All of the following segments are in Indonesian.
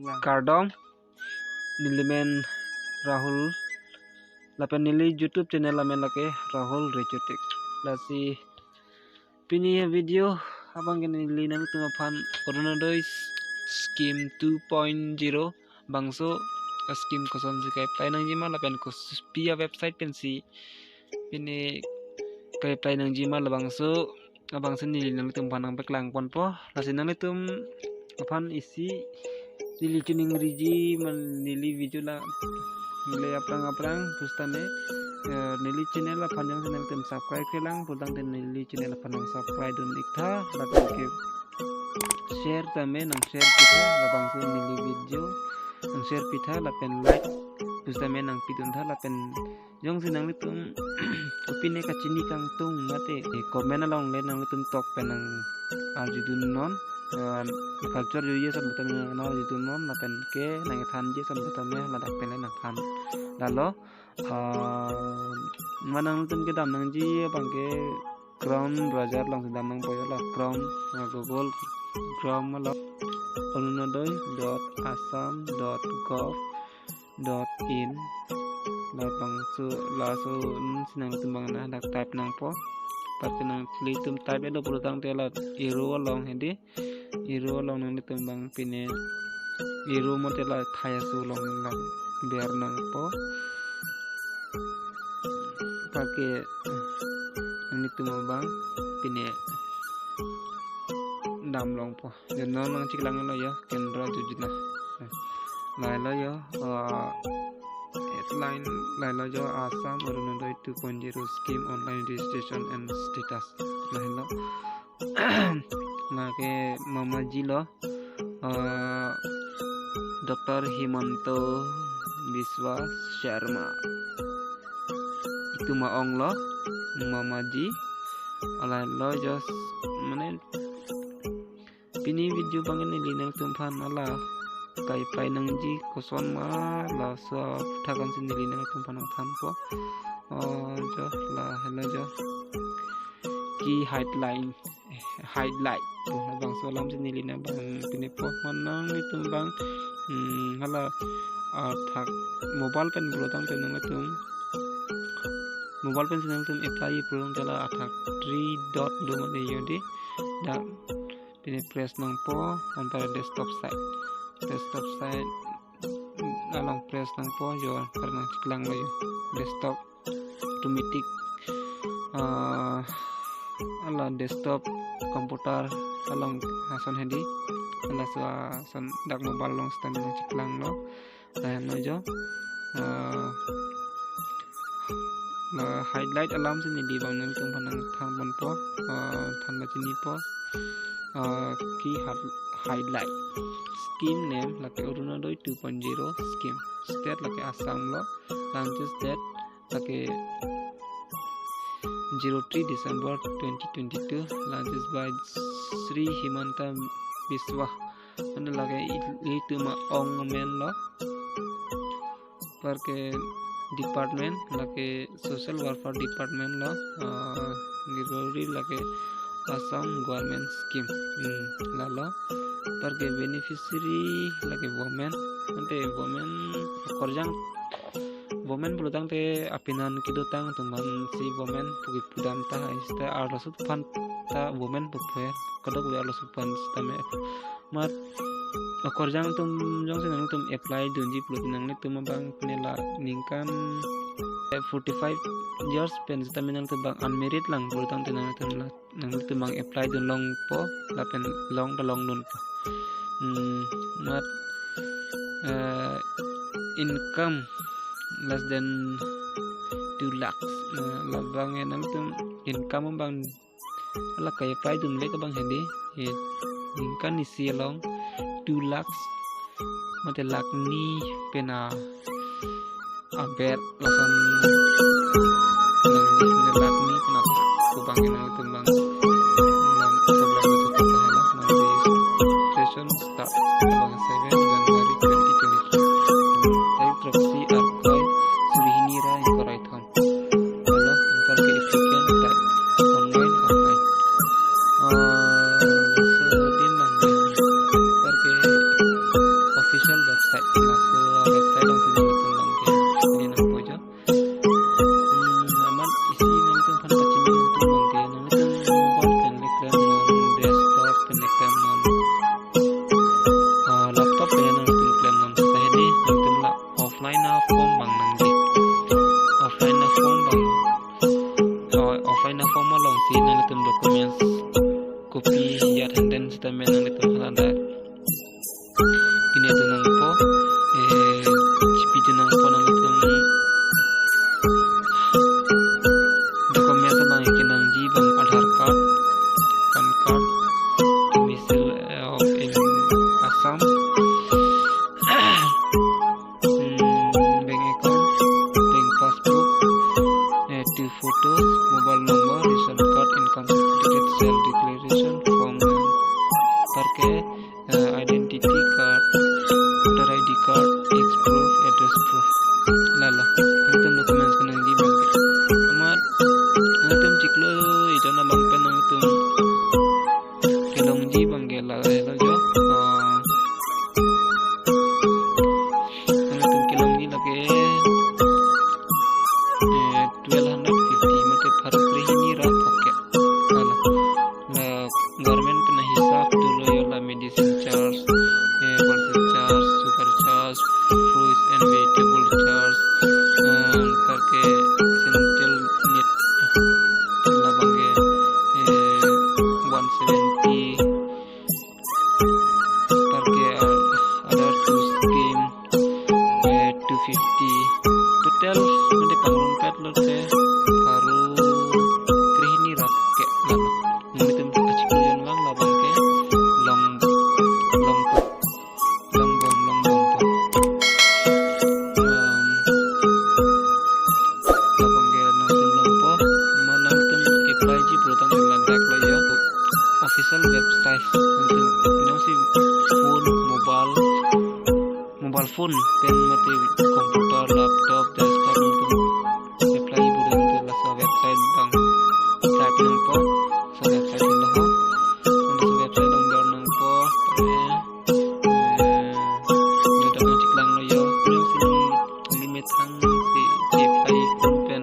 Kardong nilimen Rahul lapen nili YouTube channel lamen lake Rahul Rechotik lasi pini video abang nili nang tumapan Coronadoi Scheme 2.0 bangso scheme koson sikai play nang jima lapen ko pia website pensi pini kai play nang jima labangso abang nili nang tumapan nang peklang pon po lasi nang tum apan isi nili tuning riji nili video la nili aprang pustane nili channel la panjang channel tem subscribe kelang putang ten nili channel panjang subscribe dun ikta lapan ke share tame nang share kita labang su nili video nang share pita lapen like pustame nang pitun tha lapen jong sinang litum opine kachini kang tung mate comment along le nang litum tok penang arjudun non culture yo yes betul na itu non lapen ke nang than je san betul me ladak pen nang than lalo manang tum ke dam nang ji bangke crown rajar lang dam nang poyo la crown google chrome la coronadoi.assam.gov.in lapang su laso sinang tumbang na dak type nang po nang litum type edo purutang tela iro long hindi iro long nang tumbang pine iro mo tela thaya su long nang biar nang po pake nang tumbang pine dam long po jenong nang ciklang lo ya kendra jujuna lai lo ya headline lai lo ya Assam Coronadoi 2.0 scheme online registration and status lai lo lage mamaji lo Dr. Himanto Biswa Sharma itu maong lo mamaji alai lo jos mane pini video bangin nili nang tumpan ala kai pai nang ji koson ma la so thakan sin nili nang tumpan nang than po jo la hello jo ki highlight to bang so lam sin nili nang bang pini po manang itu bang hala thak mobile pen brotang pen nang tum mobile pen sin tum apply prong tela athak 3 dot do mane yodi da pini press nang po antara desktop site along press nang po yo karena ciklang lo yo desktop automatic ala desktop komputer along hasan hedi ala son dak mobile long stand nang ciklang lo dan lo jo highlight alam sini di bang nang tumpanang thang po than la chini po key highlight scheme name like Coronadoi 2.0 scheme state like Assam law launches that like 03 December 2022 launches by Sri Himanta Biswa and like itu ma ong men law porque department like social welfare department law girori like Assam government scheme lalu pergi beneficiary lagi women nanti women korjang women pelutang te apinan kidutang teman si women pergi pudam ta ista arlasut pan ta women pupper kadok we arlasut pan stame mat korjang tum jong senang tum apply dunji pelutang ni tum bang penila ningkan 45 years pen stame nang bang unmarried lang pelutang tenang nang tu bang apply dun long po lapen long nun po not income less than 2 lakhs labang enang tu income bang ala kaya apply dun le ka bang hindi income isi long 2 lakhs mate lakh ni pena aber lasan lakh ni pena ko bang enang tu bang start on 7 January 2023. Type proxy archive Srihinira Incorrect. Hello, untuk ke African type online offline. So din lang porque official website website dong sih tentang ini nang pojo naman isi nang itu pan kacim itu bangke nang itu mobile pen reklam non desktop pen reklam non laptop pen nang itu reklam non tadi nang itu la offline na form bang nang di offline na form bang offline na form long si nang itu documents copy ya dan statement nang itu ada ini itu nang po video nang po nang itu dokumen bang ikinang ji bang Aadhaar card, PAN card, domicile of in Assam, bank account, bank passbook, 2 photos, mobile number, ration card, income certificate, self declaration form, parke identity card, voter ID card, ex proof, address proof, lala. Itu dokumen kenang ji bang. Amat ngitung ciklo itu na longpen nang itu kelong ji bang gela hello jo ngitung kelong ji lagi 1250 mate Bharat Rehini ra pocket ala la government na hisab tulo yola medicine charge versus charge sugar charge fruits and vegetable charge parke essential need labange 170 parke other two scheme 250 total mende pangrung pet lote baru krihini rapke lama ngitum achikulian wang labange long official website itu si phone mobile phone pen mati komputer laptop desktop itu apply budan itu lah sa website bang type nang po sa website lo ho sa website dong dar nang po ada nang ciklang lo yo si limit hang si apply phone pen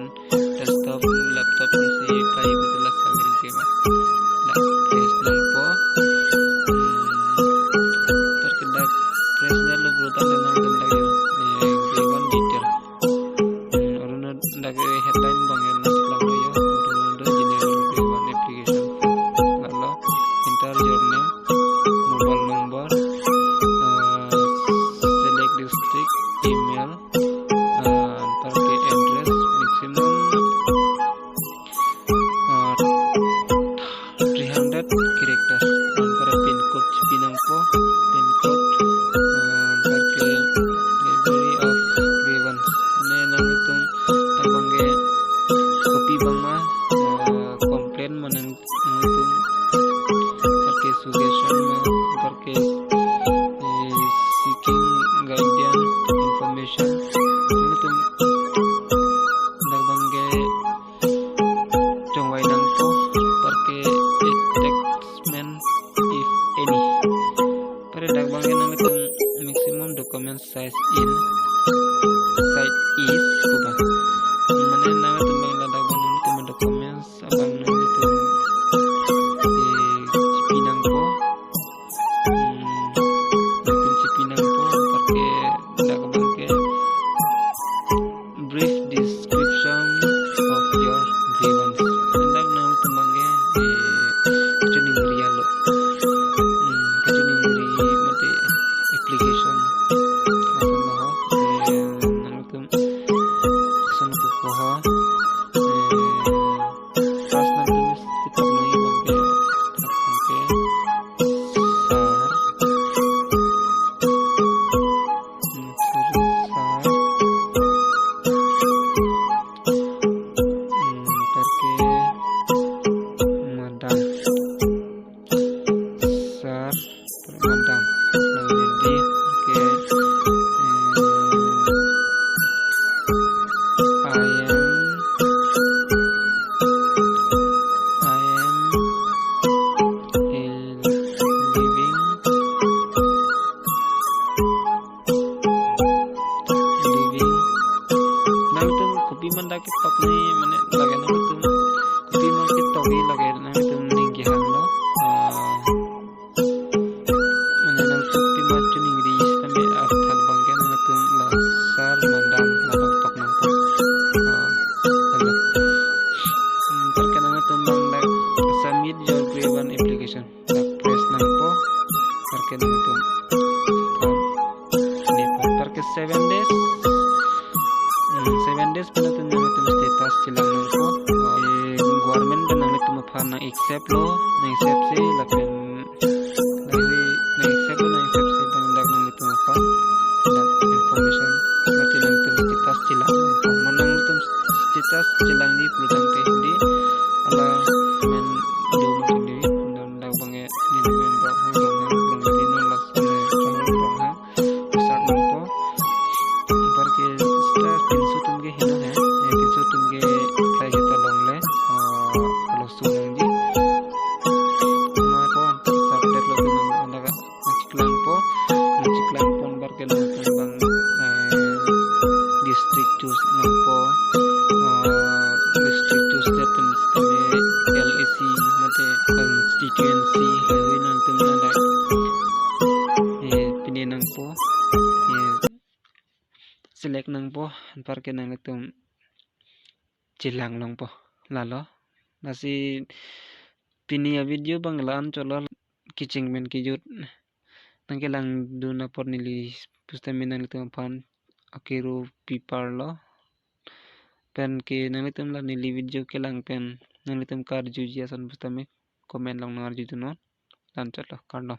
desktop laptop si apply budan lah sa milik tema headline bang yang lang lo yo general one application lalu enter your name mobile number select district email parke address maximum 300 character para pin code pinang po pin code parke library of grievance nang itong tabangge kopi bang ma komplain manang itu parke suggestion ma parke seeking guidance information itu tabangge chongwai nang po parke attachment if any pare tabangge nang itu maximum document size in site is bukan mana nama tembang ladang bang itu dokumen abang nang itu Cipinang po Cipinang po parke dak bangke brief description of your grievance dak nang tembangge kecuning rialo kecuning ri mate application asal nang itu anda kitok ni mane lage nang tum kupi mo kitok ni lage nang tum ninggi hang lo mane nang tum kupi mo chu ningri tambe arthak bangke nang tum la sar mandam la bang tok nang po hello parke nang tum bang dak submit your grade 1 application dak press nang po parke nang tum ni po parke 7 days 7 days pala tum nang tum status silang nang po government pa nang tum pa na accept lo na accept se lapen lagi na accept se bang dak nang tum pa dak information mati nang tum status silang po manang tum status silang di pulutang te di ala men do mati di dan dak bange ni men bra ho bang di non las rahul bang ha start nang po parke start pinsu tum ge hino hai pinsu tum ge apply jeta long le kalau sunung di ma po subject lo tum anda ciklang po parke nang tum bang district choose nang po district choose tum LAC mate constituency lawi nang tum anda pini nang po select nang po parke nang tum cilang long po lalo nasi pini ya video banglaan cholo kicing men kijut nang kelang duna por nili pustamin nang tum pan akiru pipar lo pen ke nang tum la nili video kelang pen nang tum kar juji asan pustame komen long nang arju tunon lan chalo karno